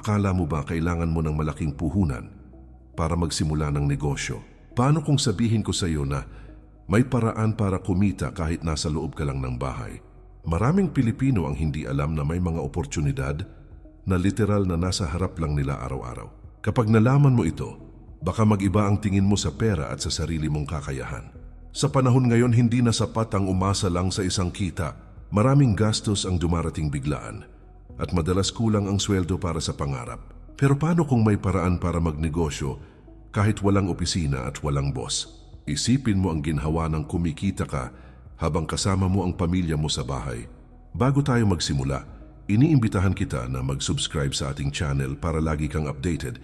Akala mo ba kailangan mo ng malaking puhunan para magsimula ng negosyo? Paano kung sabihin ko sa iyo na may paraan para kumita kahit nasa loob ka lang ng bahay? Maraming Pilipino ang hindi alam na may mga oportunidad na literal na nasa harap lang nila araw-araw. Kapag nalaman mo ito, baka mag-iba ang tingin mo sa pera at sa sarili mong kakayahan. Sa panahon ngayon, hindi na sapat ang umasa lang sa isang kita. Maraming gastos ang dumarating biglaan at madalas kulang ang sweldo para sa pangarap. Pero paano kung may paraan para magnegosyo kahit walang opisina at walang boss? Isipin mo ang ginhawa ng kumikita ka habang kasama mo ang pamilya mo sa bahay. Bago tayo magsimula, iniimbitahan kita na mag-subscribe sa ating channel para lagi kang updated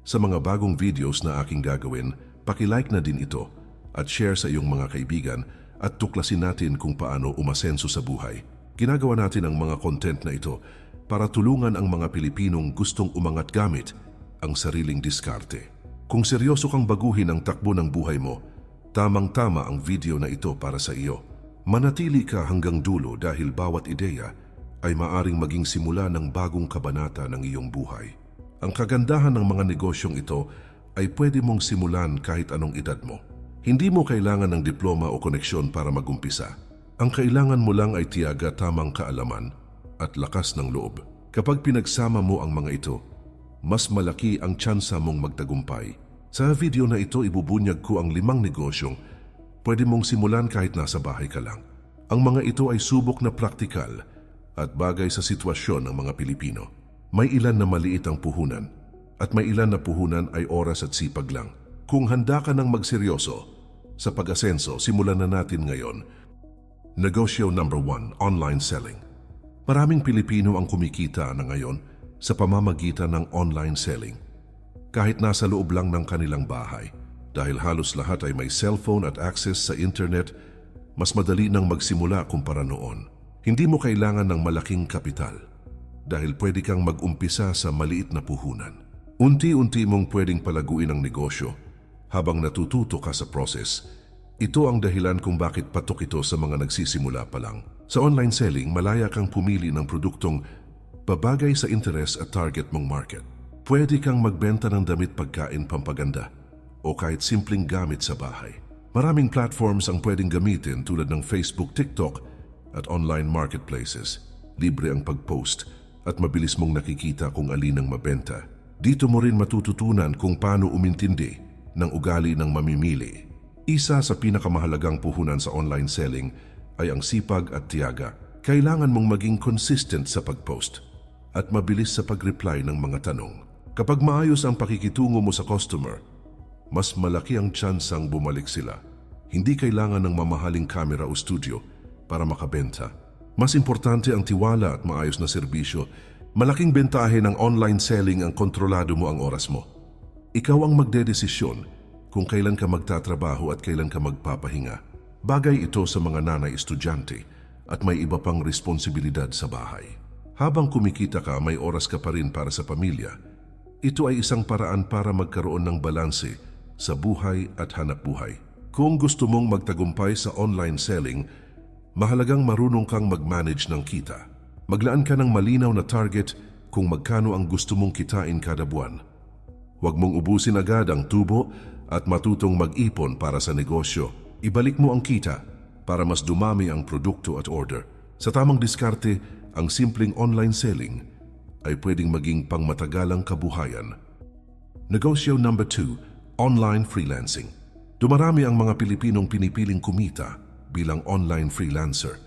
sa mga bagong videos na aking gagawin. Paki-like na din ito at share sa iyong mga kaibigan at tuklasin natin kung paano umasenso sa buhay. Ginagawa natin ang mga content na ito para tulungan ang mga Pilipinong gustong umangat gamit ang sariling diskarte. Kung seryoso kang baguhin ang takbo ng buhay mo, tamang-tama ang video na ito para sa iyo. Manatili ka hanggang dulo dahil bawat ideya ay maaring maging simula ng bagong kabanata ng iyong buhay. Ang kagandahan ng mga negosyong ito ay pwede mong simulan kahit anong edad mo. Hindi mo kailangan ng diploma o koneksyon para magumpisa. Ang kailangan mo lang ay tiyaga, tamang kaalaman at lakas ng loob. Kapag pinagsama mo ang mga ito, mas malaki ang tsansa mong magtagumpay. Sa video na ito, ibubunyag ko ang 5 negosyong pwede mong simulan kahit nasa bahay ka lang. Ang mga ito ay subok na praktikal at bagay sa sitwasyon ng mga Pilipino. May ilan na maliit ang puhunan at may ilan na puhunan ay oras at sipag lang. Kung handa ka ng magseryoso sa pag-asenso, simulan na natin ngayon. Negosyo number 1, online selling. Maraming Pilipino ang kumikita na ngayon sa pamamagitan ng online selling. Kahit nasa loob lang ng kanilang bahay. Dahil halos lahat ay may cellphone at access sa internet, mas madali nang magsimula kumpara noon. Hindi mo kailangan ng malaking kapital dahil pwede kang mag-umpisa sa maliit na puhunan. Unti-unti mong pwedeng palaguin ang negosyo habang natututo ka sa process. Ito ang dahilan kung bakit patok ito sa mga nagsisimula pa lang. Sa online selling, malaya kang pumili ng produktong babagay sa interes at target mong market. Pwede kang magbenta ng damit, pagkain, pampaganda, o kahit simpleng gamit sa bahay. Maraming platforms ang pwedeng gamitin tulad ng Facebook, TikTok, at online marketplaces. Libre ang pag-post at mabilis mong nakikita kung alin ang mabenta. Dito mo rin matututunan kung paano umintindi ng ugali ng mamimili. Isa sa pinakamahalagang puhunan sa online selling ay ang sipag at tiyaga. Kailangan mong maging consistent sa pag-post at mabilis sa pag-reply ng mga tanong. Kapag maayos ang pakikitungo mo sa customer, mas malaki ang tsansang bumalik sila. Hindi kailangan ng mamahaling camera o studio para makabenta. Mas importante ang tiwala at maayos na serbisyo. Malaking bentahe ng online selling ang kontrolado mo ang oras mo. Ikaw ang magdedesisyon kung kailan ka magtatrabaho at kailan ka magpapahinga. Bagay ito sa mga nanay estudyante at may iba pang responsibilidad sa bahay. Habang kumikita ka, may oras ka pa rin para sa pamilya. Ito ay isang paraan para magkaroon ng balanse sa buhay at hanap buhay. Kung gusto mong magtagumpay sa online selling, mahalagang marunong kang mag-manage ng kita. Maglaan ka ng malinaw na target kung magkano ang gusto mong kitain kada buwan. Huwag mong ubusin agad ang tubo at matutong mag-ipon para sa negosyo. Ibalik mo ang kita para mas dumami ang produkto at order. Sa tamang diskarte, ang simpleng online selling ay pwedeng maging pangmatagalang kabuhayan. Negosyo number 2, online freelancing. Dumarami ang mga Pilipinong pinipiling kumita bilang online freelancer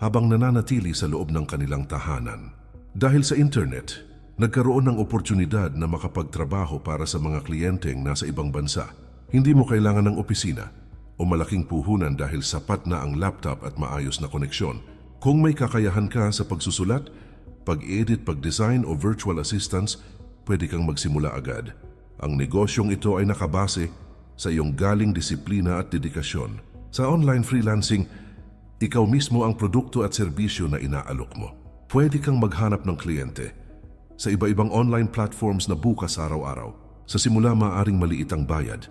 habang nananatili sa loob ng kanilang tahanan. Dahil sa internet, nagkaroon ng oportunidad na makapagtrabaho para sa mga kliyenteng nasa ibang bansa. Hindi mo kailangan ng opisina o malaking puhunan dahil sapat na ang laptop at maayos na koneksyon. Kung may kakayahan ka sa pagsusulat, pag-edit, pag-design o virtual assistance, pwede kang magsimula agad. Ang negosyong ito ay nakabase sa iyong galing disiplina at dedikasyon. Sa online freelancing, ikaw mismo ang produkto at serbisyo na inaalok mo. Pwede kang maghanap ng kliyente sa iba-ibang online platforms na bukas araw-araw. Sa simula, maaaring maliit ang bayad,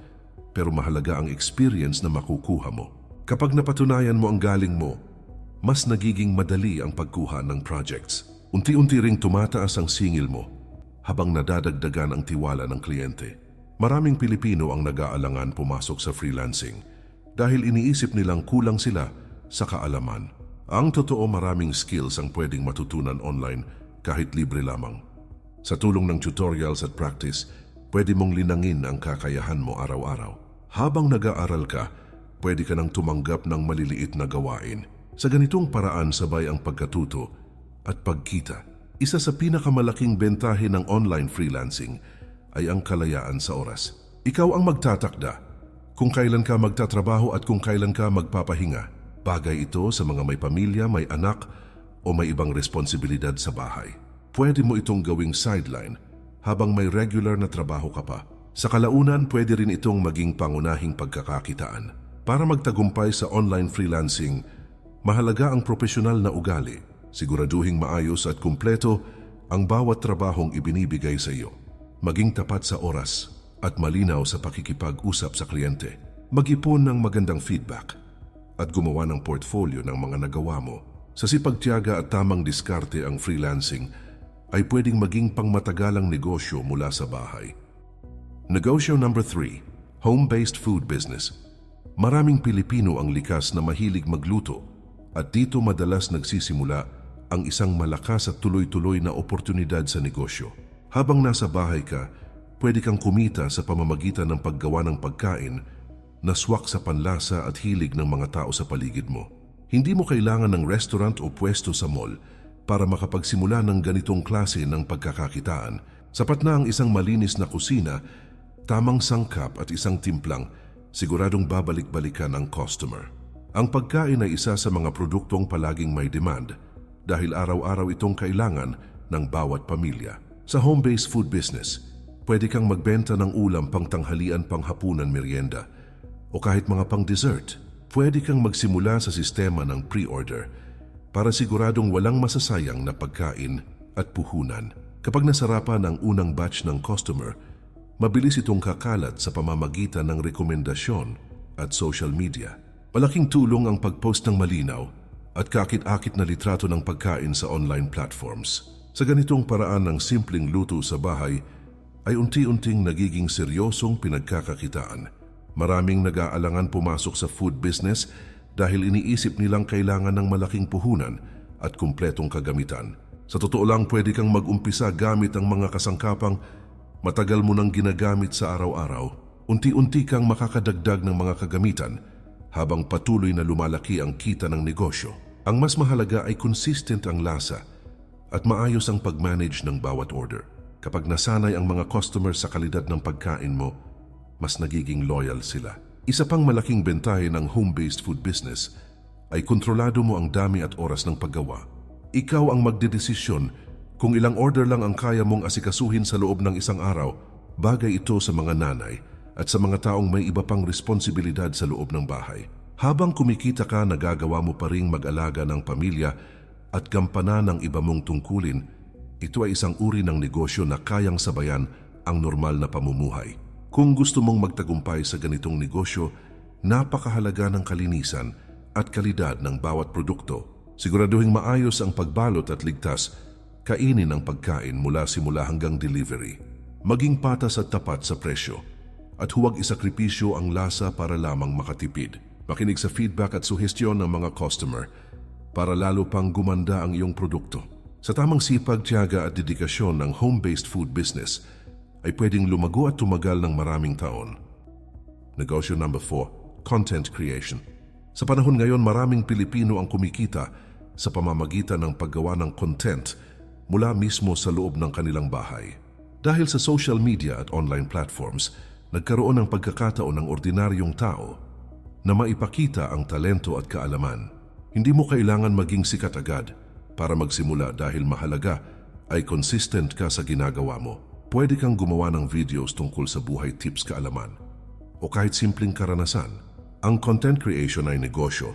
pero mahalaga ang experience na makukuha mo. Kapag napatunayan mo ang galing mo, mas nagiging madali ang pagkuha ng projects. Unti-unti ring tumataas ang singil mo habang nadadagdagan ang tiwala ng kliyente. Maraming Pilipino ang nag-aalangan pumasok sa freelancing dahil iniisip nilang kulang sila sa kaalaman. Ang totoo, maraming skills ang pwedeng matutunan online kahit libre lamang. Sa tulong ng tutorials at practice, pwede mong linangin ang kakayahan mo araw-araw. Habang nag-aaral ka, pwede ka nang tumanggap ng maliliit na gawain. Sa ganitong paraan, sabay ang pagkatuto at pagkita. Isa sa pinakamalaking bentahe ng online freelancing ay ang kalayaan sa oras. Ikaw ang magtatakda kung kailan ka magtatrabaho at kung kailan ka magpapahinga. Bagay ito sa mga may pamilya, may anak o may ibang responsibilidad sa bahay. Pwede mo itong gawing sideline habang may regular na trabaho ka pa. Sa kalaunan, pwede rin itong maging pangunahing pagkakakitaan. Para magtagumpay sa online freelancing, mahalaga ang profesional na ugali. Siguraduhing maayos at kumpleto ang bawat trabahong ibinibigay sa iyo. Maging tapat sa oras at malinaw sa pakikipag-usap sa kliyente. Mag-ipon ng magandang feedback at gumawa ng portfolio ng mga nagawa mo. Sa sipagtiyaga at tamang diskarte, ang freelancing ay pwedeng maging pangmatagalang negosyo mula sa bahay. Negosyo number 3, home-based food business. Maraming Pilipino ang likas na mahilig magluto at dito madalas nagsisimula ang isang malakas at tuloy-tuloy na oportunidad sa negosyo. Habang nasa bahay ka, pwede kang kumita sa pamamagitan ng paggawa ng pagkain na swak sa panlasa at hilig ng mga tao sa paligid mo. Hindi mo kailangan ng restaurant o pwesto sa mall para makapagsimula ng ganitong klase ng pagkakakitaan. Sapat na ang isang malinis na kusina, tamang sangkap at isang timplang, siguradong babalik-balikan ang customer. Ang pagkain ay isa sa mga produktong palaging may demand dahil araw-araw itong kailangan ng bawat pamilya. Sa home-based food business, pwede kang magbenta ng ulam pang tanghalian, pang hapunan, merienda, o kahit mga pang dessert. Pwede kang magsimula sa sistema ng pre-order para siguradong walang masasayang na pagkain at puhunan. Kapag nasarapan ang unang batch ng customer, mabilis itong kakalat sa pamamagitan ng rekomendasyon at social media. Malaking tulong ang pag-post ng malinaw at kakit-akit na litrato ng pagkain sa online platforms. Sa ganitong paraan, ng simpleng luto sa bahay ay unti-unting nagiging seryosong pinagkakakitaan. Maraming nag-aalangan pumasok sa food business dahil iniisip nilang kailangan ng malaking puhunan at kumpletong kagamitan. Sa totoo lang, pwede kang mag-umpisa gamit ang mga kasangkapang matagal mo nang ginagamit sa araw-araw. Unti-unti kang makakadagdag ng mga kagamitan habang patuloy na lumalaki ang kita ng negosyo. Ang mas mahalaga ay consistent ang lasa at maayos ang pag-manage ng bawat order. Kapag nasanay ang mga customer sa kalidad ng pagkain mo, mas nagiging loyal sila. Isa pang malaking bentahe ng home-based food business ay kontrolado mo ang dami at oras ng paggawa. Ikaw ang magdedesisyon kung ilang order lang ang kaya mong asikasuhin sa loob ng isang araw. Bagay ito sa mga nanay at sa mga taong may iba pang responsibilidad sa loob ng bahay. Habang kumikita ka, nagagawa mo pa ring mag-alaga ng pamilya at gampanan ng iba mong tungkulin. Ito ay isang uri ng negosyo na kayang sabayan ang normal na pamumuhay. Kung gusto mong magtagumpay sa ganitong negosyo, napakahalaga ng kalinisan at kalidad ng bawat produkto. Siguraduhin maayos ang pagbalot at ligtas kainin ang pagkain mula simula hanggang delivery. Maging patas at tapat sa presyo at huwag isakripisyo ang lasa para lamang makatipid. Makinig sa feedback at suhestyon ng mga customer para lalo pang gumanda ang iyong produkto. Sa tamang sipag, tiyaga at dedikasyon ng home-based food business ay pwedeng lumago at tumagal ng maraming taon. Negosyo number 4, content creation. Sa panahon ngayon, maraming Pilipino ang kumikita sa pamamagitan ng paggawa ng content mula mismo sa loob ng kanilang bahay. Dahil sa social media at online platforms, nagkaroon ng pagkakataon ng ordinaryong tao na maipakita ang talento at kaalaman. Hindi mo kailangan maging sikat agad para magsimula dahil mahalaga ay consistent ka sa ginagawa mo. Pwede kang gumawa ng videos tungkol sa buhay, tips, kaalaman, o kahit simpleng karanasan. Ang content creation ay negosyo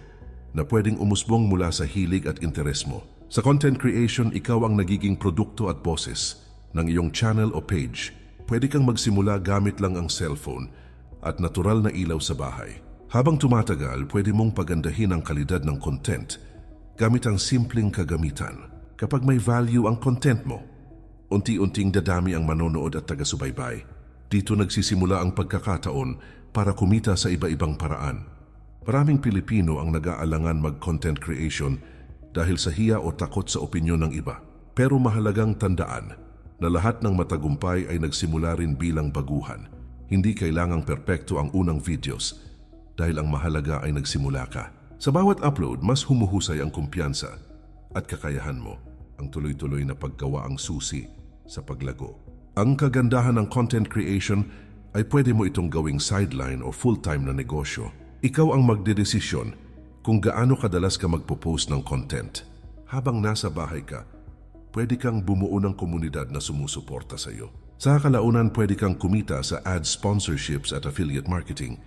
na pwedeng umusbong mula sa hilig at interes mo. Sa content creation, ikaw ang nagiging produkto at boses ng iyong channel o page. Pwede kang magsimula gamit lang ang cellphone at natural na ilaw sa bahay. Habang tumatagal, pwede mong pagandahin ang kalidad ng content gamit ang simpleng kagamitan. Kapag may value ang content mo, Unti-unting dadami ang manonood at taga-subaybay. Dito nagsisimula ang pagkakataon para kumita sa iba-ibang paraan. Maraming Pilipino ang nag-aalangan mag-content creation dahil sa hiya o takot sa opinyon ng iba. Pero mahalagang tandaan na lahat ng matagumpay ay nagsimula rin bilang baguhan. Hindi kailangang perpekto ang unang videos dahil ang mahalaga ay nagsimula ka. Sa bawat upload, mas humuhusay ang kumpiyansa at kakayahan mo. Ang tuloy-tuloy na paggawa ang susi sa paglago. Ang kagandahan ng content creation ay pwede mo itong gawing sideline o full-time na negosyo. Ikaw ang magdedesisyon kung gaano kadalas ka magpo-post ng content. Habang nasa bahay ka, pwede kang bumuo ng komunidad na sumusuporta sa iyo. Sa kalaunan, pwede kang kumita sa ad sponsorships at affiliate marketing.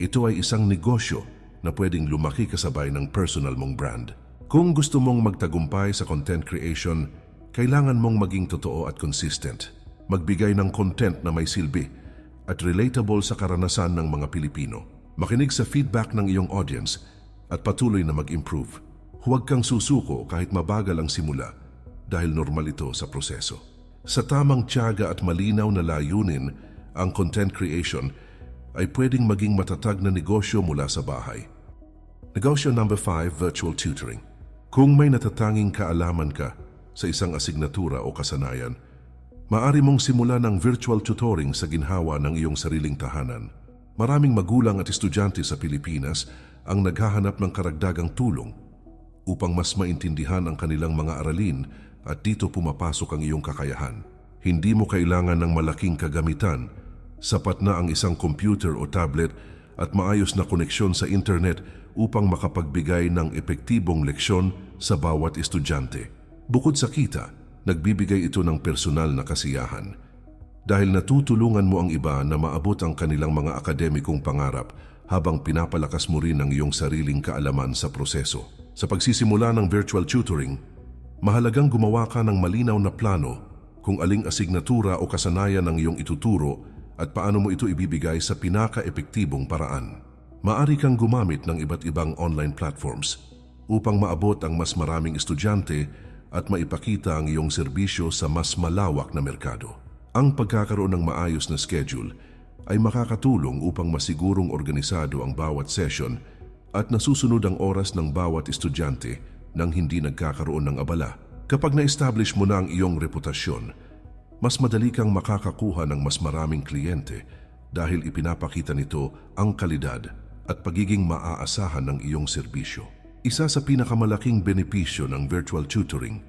Ito ay isang negosyo na pwedeng lumaki kasabay ng personal mong brand. Kung gusto mong magtagumpay sa content creation, kailangan mong maging totoo at consistent. Magbigay ng content na may silbi at relatable sa karanasan ng mga Pilipino. Makinig sa feedback ng iyong audience at patuloy na mag-improve. Huwag kang susuko kahit mabagal ang simula dahil normal ito sa proseso. Sa tamang tiyaga at malinaw na layunin, ang content creation ay pwedeng maging matatag na negosyo mula sa bahay. Negosyo number 5, virtual tutoring. Kung may natatanging kaalaman ka sa isang asignatura o kasanayan, maaari mong simulan ng virtual tutoring sa ginhawa ng iyong sariling tahanan. Maraming magulang at estudyante sa Pilipinas ang naghahanap ng karagdagang tulong upang mas maintindihan ang kanilang mga aralin at dito pumapasok ang iyong kakayahan. Hindi mo kailangan ng malaking kagamitan, sapat na ang isang computer o tablet at maayos na koneksyon sa internet upang makapagbigay ng epektibong leksyon sa bawat estudyante. Bukod sa kita, nagbibigay ito ng personal na kasiyahan dahil natutulungan mo ang iba na maabot ang kanilang mga akademikong pangarap habang pinapalakas mo rin ang iyong sariling kaalaman sa proseso. Sa pagsisimula ng virtual tutoring, mahalagang gumawa ka ng malinaw na plano kung aling asignatura o kasanayan ang iyong ituturo at paano mo ito ibibigay sa pinaka-epektibong paraan. Maari kang gumamit ng iba't ibang online platforms upang maabot ang mas maraming estudyante at maipakita ang iyong serbisyo sa mas malawak na merkado. Ang pagkakaroon ng maayos na schedule ay makakatulong upang masigurong organisado ang bawat session at nasusunod ang oras ng bawat estudyante nang hindi nagkakaroon ng abala. Kapag na-establish mo na ang iyong reputasyon, mas madali kang makakakuha ng mas maraming kliyente dahil ipinapakita nito ang kalidad at pagiging maaasahan ng iyong serbisyo. Isa sa pinakamalaking benepisyo ng virtual tutoring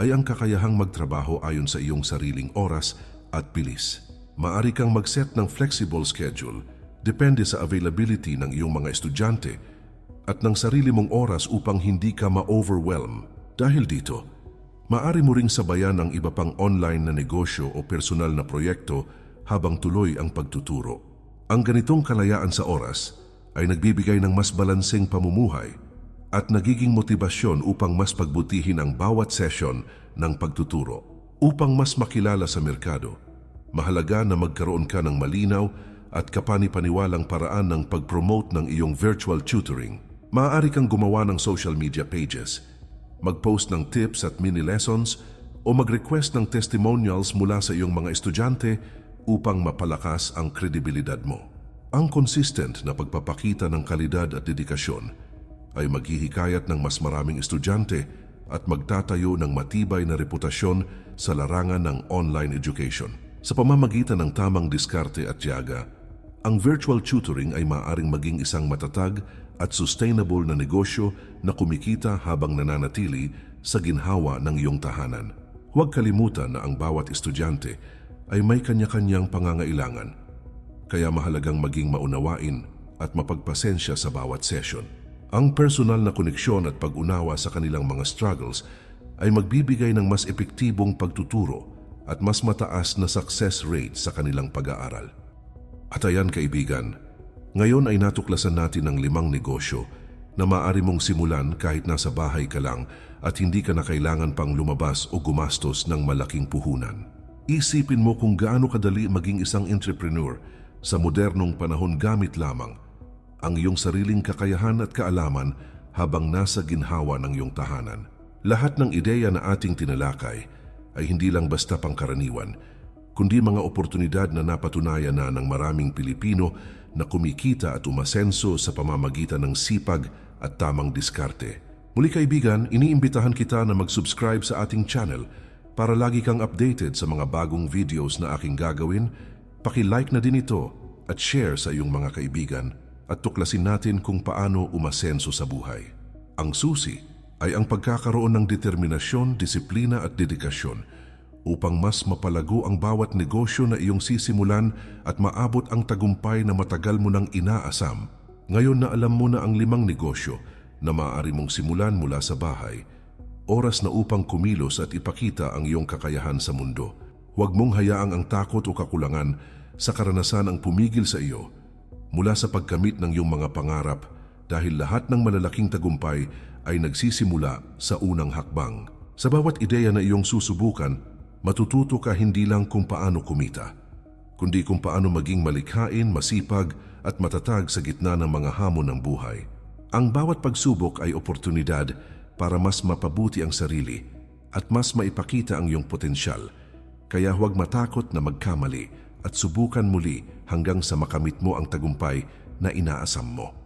ay ang kakayahang magtrabaho ayon sa iyong sariling oras at bilis. Maari kang mag-set ng flexible schedule depende sa availability ng iyong mga estudyante at ng sarili mong oras upang hindi ka ma-overwhelm. Dahil dito, maari mo ring sabayan ang iba pang online na negosyo o personal na proyekto habang tuloy ang pagtuturo. Ang ganitong kalayaan sa oras ay nagbibigay ng mas balanseng pamumuhay at nagiging motibasyon upang mas pagbutihin ang bawat session ng pagtuturo. Upang mas makilala sa merkado, mahalaga na magkaroon ka ng malinaw at kapani-paniwalang paraan ng pag-promote ng iyong virtual tutoring. Maaari kang gumawa ng social media pages, mag-post ng tips at mini-lessons o mag-request ng testimonials mula sa iyong mga estudyante upang mapalakas ang kredibilidad mo. Ang consistent na pagpapakita ng kalidad at dedikasyon ay maghihikayat ng mas maraming estudyante at magtatayo ng matibay na reputasyon sa larangan ng online education. Sa pamamagitan ng tamang diskarte at tiyaga, ang virtual tutoring ay maaaring maging isang matatag at sustainable na negosyo na kumikita habang nananatili sa ginhawa ng iyong tahanan. Huwag kalimutan na ang bawat estudyante ay may kanya-kanyang pangangailangan, kaya mahalagang maging maunawain at mapagpasensya sa bawat session. Ang personal na koneksyon at pag-unawa sa kanilang mga struggles ay magbibigay ng mas epektibong pagtuturo at mas mataas na success rate sa kanilang pag-aaral. At ayan kaibigan, ngayon ay natuklasan natin ang 5 negosyo na maaari mong simulan kahit nasa bahay ka lang at hindi ka na kailangan pang lumabas o gumastos ng malaking puhunan. Isipin mo kung gaano kadali maging isang entrepreneur sa modernong panahon gamit lamang ang iyong sariling kakayahan at kaalaman habang nasa ginhawa ng iyong tahanan. Lahat ng ideya na ating tinalakay ay hindi lang basta pangkaraniwan, kundi mga oportunidad na napatunayan na ng maraming Pilipino na kumikita at umasenso sa pamamagitan ng sipag at tamang diskarte. Muli kaibigan, iniimbitahan kita na mag-subscribe sa ating channel para lagi kang updated sa mga bagong videos na aking gagawin. Paki-like na din ito at share sa iyong mga kaibigan at tuklasin natin kung paano umasenso sa buhay. Ang susi ay ang pagkakaroon ng determinasyon, disiplina at dedikasyon upang mas mapalago ang bawat negosyo na iyong sisimulan at maabot ang tagumpay na matagal mo nang inaasam. Ngayon na alam mo na ang 5 negosyo na maaari mong simulan mula sa bahay, oras na upang kumilos at ipakita ang iyong kakayahan sa mundo. Huwag mong hayaang ang takot o kakulangan sa karanasan ang pumigil sa iyo mula sa pagkamit ng iyong mga pangarap, dahil lahat ng malalaking tagumpay ay nagsisimula sa unang hakbang. Sa bawat ideya na iyong susubukan, matututo ka hindi lang kung paano kumita, kundi kung paano maging malikhain, masipag at matatag sa gitna ng mga hamon ng buhay. Ang bawat pagsubok ay oportunidad para mas mapabuti ang sarili at mas maipakita ang iyong potensyal. Kaya huwag matakot na magkamali at subukan muli hanggang sa makamit mo ang tagumpay na inaasam mo.